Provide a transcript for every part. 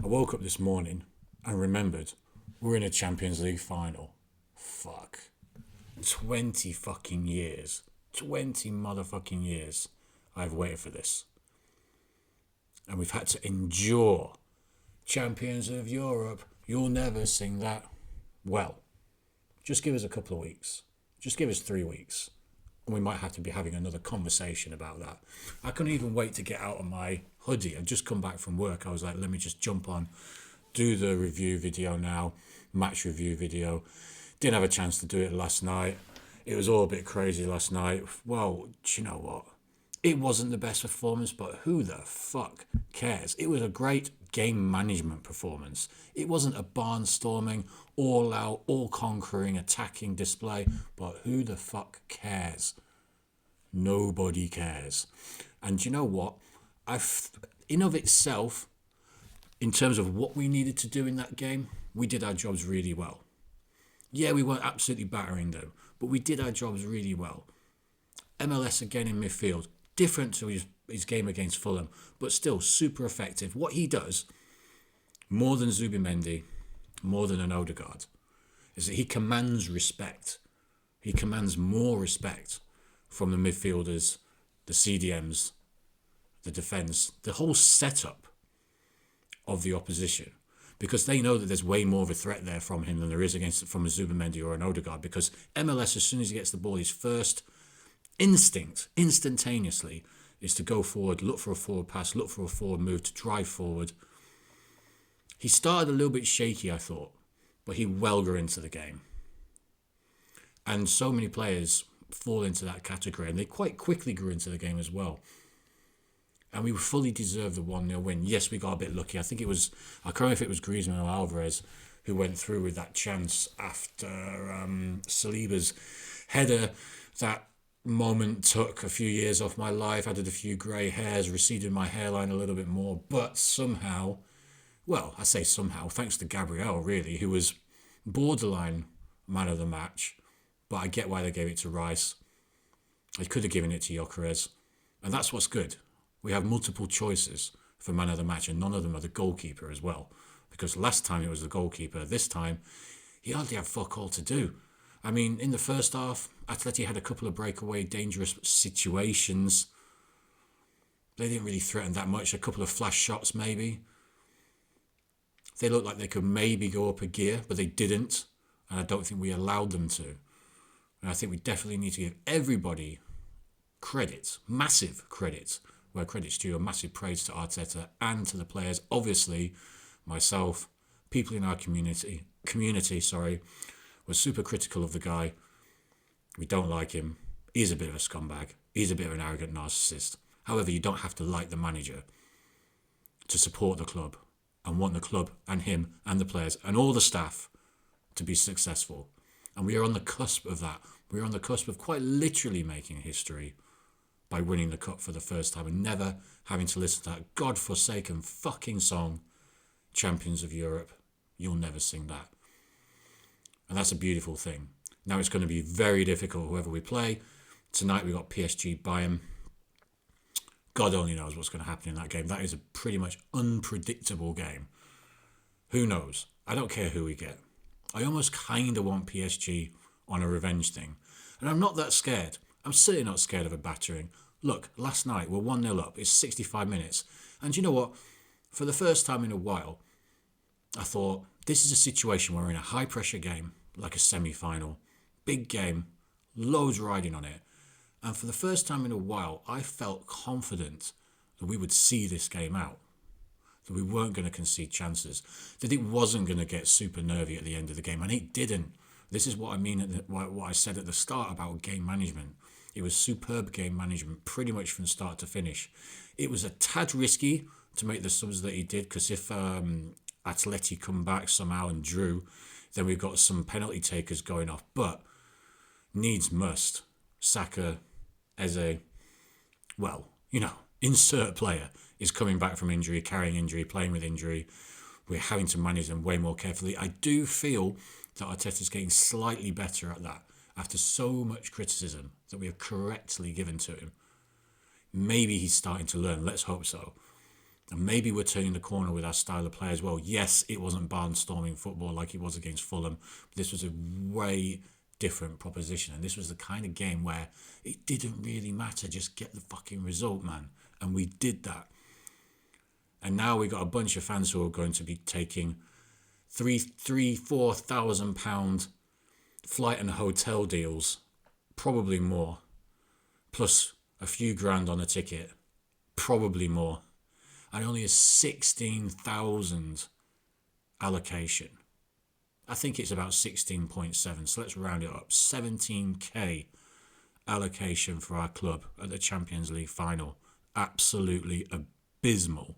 woke up this morning and remembered we're in a Champions League final. Fuck. 20 fucking years. 20 motherfucking years I've waited for this. And we've had to endure Champions of Europe. You'll never sing that. Well, just give us a couple of weeks. Just give us 3 weeks. And we might have to be having another conversation about that. I couldn't even wait to get out of my hoodie. I'd just come back from work. I was like, let me just jump on, do the review video now, match review video. Didn't have a chance to do it last night. It was all a bit crazy last night. Well, do you know what? It wasn't the best performance, but who the fuck cares? It was a great game management performance. It wasn't a barnstorming, all-out, all-conquering, attacking display, but who the fuck cares? Nobody cares. And you know what? In of itself, in terms of what we needed to do in that game, we did our jobs really well. Yeah, we weren't absolutely battering them, but we did our jobs really well. MLS again in midfield, different to his game against Fulham, but still super effective. What he does, more than Zubimendi, more than an Odegaard, is that he commands respect. He commands more respect from the midfielders, the CDMs, the defence, the whole setup of the opposition, because they know that there's way more of a threat there from him than there is from a Zubimendi or an Odegaard, because MLS, as soon as he gets the ball, his first instinct, instantaneously, is to go forward, look for a forward pass, look for a forward move, to drive forward. He started a little bit shaky, I thought, but he well grew into the game. And so many players fall into that category, and they quite quickly grew into the game as well. And we fully deserved the 1-0 win. Yes, we got a bit lucky. I think it was, I can't remember if it was Griezmann or Alvarez who went through with that chance after Saliba's header. That moment took a few years off my life, added a few grey hairs, receded my hairline a little bit more. But somehow, well, I say somehow, thanks to Gabriel, really, who was borderline man of the match. But I get why they gave it to Rice. They could have given it to Gyökeres. And that's what's good. We have multiple choices for man of the match, and none of them are the goalkeeper as well. Because last time it was the goalkeeper. This time, he hardly had fuck all to do. I mean, in the first half, Atleti had a couple of breakaway dangerous situations. They didn't really threaten that much. A couple of flash shots, maybe. They looked like they could maybe go up a gear, but they didn't. And I don't think we allowed them to. And I think we definitely need to give everybody credit, massive credit, where credit's due, a massive praise to Arteta and to the players. Obviously, myself, people in our community, was super critical of the guy. We don't like him. He's a bit of a scumbag. He's a bit of an arrogant narcissist. However, you don't have to like the manager to support the club and want the club and him and the players and all the staff to be successful. And we are on the cusp of that. We are on the cusp of quite literally making history by winning the cup for the first time and never having to listen to that godforsaken fucking song, Champions of Europe. You'll never sing that. And that's a beautiful thing. Now it's going to be very difficult, whoever we play. Tonight we got PSG Bayern. God only knows what's going to happen in that game. That is a pretty much unpredictable game. Who knows? I don't care who we get. I almost kind of want PSG on a revenge thing. And I'm not that scared. I'm certainly not scared of a battering. Look, last night we're 1-0 up. It's 65 minutes. And you know what? For the first time in a while, I thought, this is a situation where we're in a high-pressure game, like a semi-final. Big game, loads riding on it. And for the first time in a while, I felt confident that we would see this game out. That we weren't going to concede chances. That it wasn't going to get super nervy at the end of the game. And it didn't. This is what I mean, what I said at the start about game management. It was superb game management, pretty much from start to finish. It was a tad risky to make the subs that he did, because if Atleti come back somehow and drew, then we've got some penalty takers going off. But needs must. Saka, Eze, well, insert player is coming back from injury, carrying injury, playing with injury. We're having to manage them way more carefully. I do feel that Arteta's getting slightly better at that after so much criticism that we have correctly given to him. Maybe he's starting to learn. Let's hope so. And maybe we're turning the corner with our style of play as well. Yes, it wasn't barnstorming football like it was against Fulham. But this was a way different proposition. And this was the kind of game where it didn't really matter. Just get the fucking result, man. And we did that. And now we got a bunch of fans who are going to be taking £4,000 flight and hotel deals, probably more, plus a few grand on a ticket, probably more, and only a 16,000 allocation. I think it's about 16.7, so let's round it up. 17k allocation for our club at the Champions League final. Absolutely abysmal.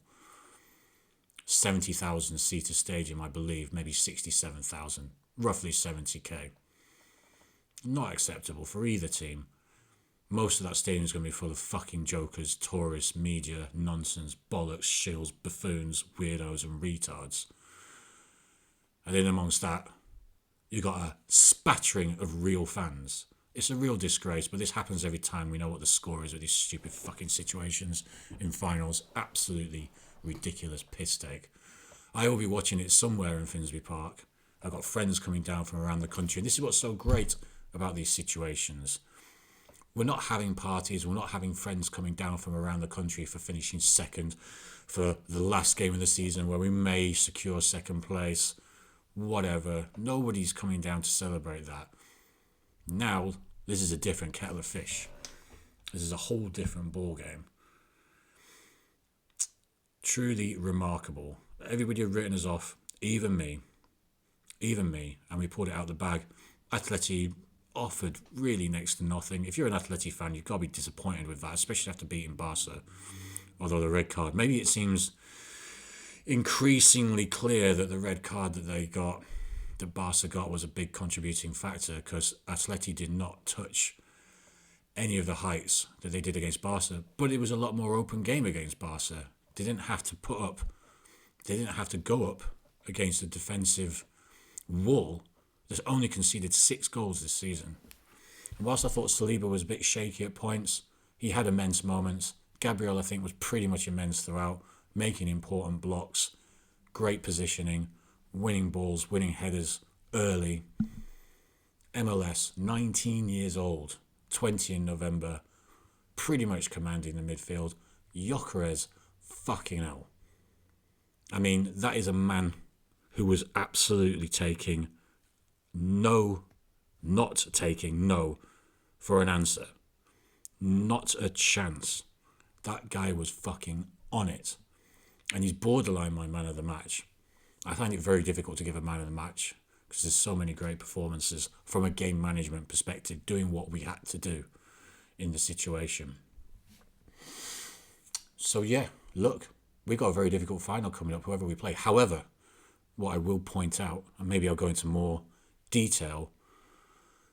70,000 seater stadium, I believe, maybe 67,000, roughly 70k. Not acceptable for either team. Most of that stadium is going to be full of fucking jokers, tourists, media, nonsense, bollocks, shills, buffoons, weirdos and retards. And in amongst that, you got a spattering of real fans. It's a real disgrace, but this happens every time we know what the score is with these stupid fucking situations in finals. Absolutely ridiculous piss take. I will be watching it somewhere in Finsbury Park. I've got friends coming down from around the country, and this is what's so great about these situations. We're not having parties, we're not having friends coming down from around the country for finishing second for the last game of the season where we may secure second place, whatever. Nobody's coming down to celebrate that. Now, this is a different kettle of fish. This is a whole different ball game. Truly remarkable. Everybody had written us off, even me, and we pulled it out the bag. Atleti offered really next to nothing. If you're an Atleti fan, you've got to be disappointed with that, especially after beating Barca. Although the red card, maybe it seems increasingly clear that the red card that Barca got was a big contributing factor, because Atleti did not touch any of the heights that they did against Barca, but it was a lot more open game against Barca. They didn't have to go up against a defensive wall that's only conceded 6 goals this season. And whilst I thought Saliba was a bit shaky at points, he had immense moments. Gabriel, I think, was pretty much immense throughout, making important blocks, great positioning, winning balls, winning headers early. MLS, 19 years old, 20 in November, pretty much commanding the midfield. Gyökeres, fucking hell. I mean, that is a man who was absolutely taking no for an answer. Not a chance. That guy was fucking on it. And he's borderline my man of the match. I find it very difficult to give a man of the match because there's so many great performances from a game management perspective, doing what we had to do in the situation. So yeah, look, we've got a very difficult final coming up, whoever we play. However, what I will point out, and maybe I'll go into more detail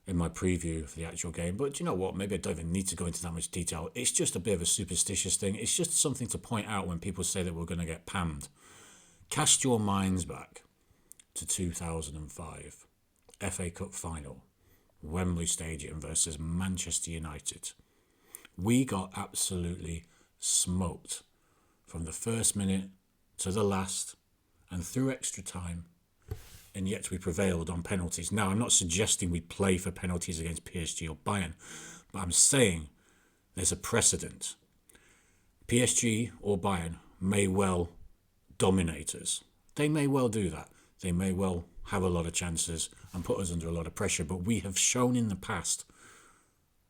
in my preview for the actual game, but you know what, maybe I don't even need to go into that much detail. It's just a bit of a superstitious thing. It's just something to point out when people say that we're going to get pammed. Cast your minds back to 2005, FA Cup final, Wembley Stadium versus Manchester United. We got absolutely smoked from the first minute to the last and through extra time, and yet we prevailed on penalties. Now, I'm not suggesting we play for penalties against PSG or Bayern, but I'm saying there's a precedent. PSG or Bayern may well dominate us. They may well do that. They may well have a lot of chances and put us under a lot of pressure, but we have shown in the past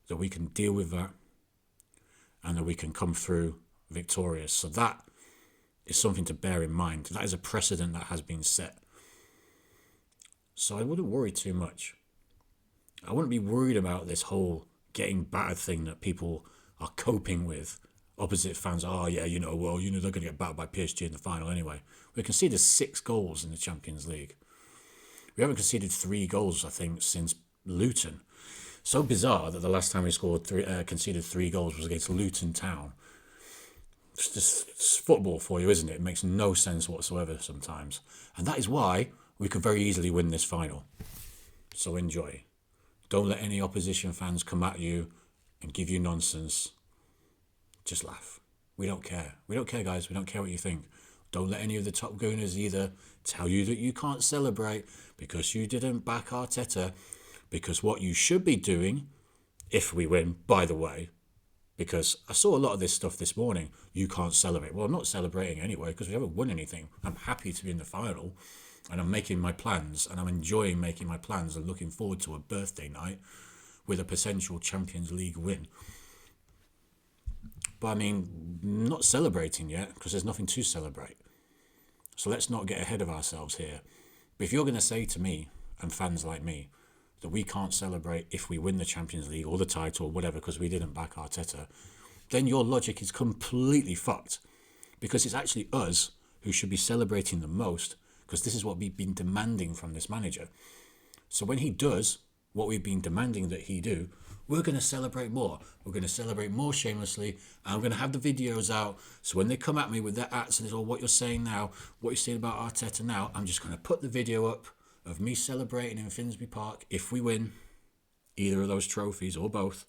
that we can deal with that and that we can come through victorious. So that is something to bear in mind. That is a precedent that has been set. So I wouldn't worry too much. I wouldn't be worried about this whole getting battered thing that people are coping with. Opposite fans, they're going to get battered by PSG in the final anyway. We conceded 6 goals in the Champions League. We haven't conceded 3 goals, I think, since Luton. So bizarre that the last time we conceded 3 goals was against Luton Town. It's just football for you, isn't it? It makes no sense whatsoever sometimes. And that is why we could very easily win this final. So enjoy. Don't let any opposition fans come at you and give you nonsense. Just laugh. We don't care. We don't care, guys. We don't care what you think. Don't let any of the top gooners either tell you that you can't celebrate because you didn't back Arteta. Because what you should be doing, if we win, by the way, because I saw a lot of this stuff this morning, you can't celebrate. Well, I'm not celebrating anyway because we haven't won anything. I'm happy to be in the final and I'm making my plans and I'm enjoying making my plans and looking forward to a birthday night with a potential Champions League win. But I mean, not celebrating yet because there's nothing to celebrate. So let's not get ahead of ourselves here. But if you're going to say to me and fans like me that we can't celebrate if we win the Champions League or the title or whatever because we didn't back Arteta, then your logic is completely fucked. Because it's actually us who should be celebrating the most because this is what we've been demanding from this manager. So when he does what we've been demanding that he do, we're going to celebrate more. We're going to celebrate more shamelessly. And I'm going to have the videos out. So when they come at me with their acts and it's all what you're saying now, what you're saying about Arteta now, I'm just going to put the video up of me celebrating in Finsbury Park if we win either of those trophies or both.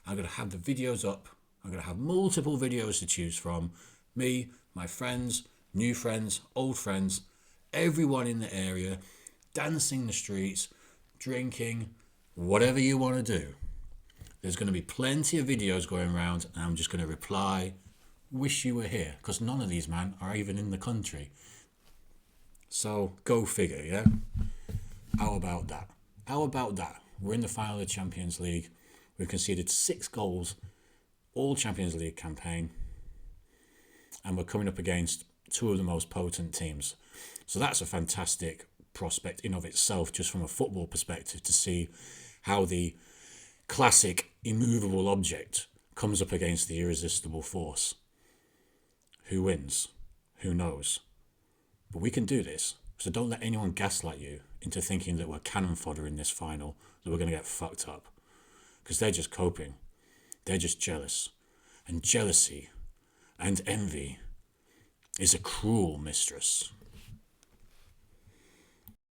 I'm going to have the videos up. I'm going to have multiple videos to choose from. Me, my friends, new friends, old friends, everyone in the area, dancing the streets, drinking, whatever you want to do. There's going to be plenty of videos going around and I'm just going to reply, wish you were here, because none of these men are even in the country. So go figure, yeah? How about that? How about that? We're in the final of the Champions League. We've conceded 6 goals all Champions League campaign. And we're coming up against 2 of the most potent teams. So that's a fantastic prospect in of itself, just from a football perspective, to see how the classic immovable object comes up against the irresistible force. Who wins? Who knows? But we can do this. So don't let anyone gaslight you into thinking that we're cannon fodder in this final, that we're going to get fucked up. Because they're just coping. They're just jealous. And jealousy and envy is a cruel mistress.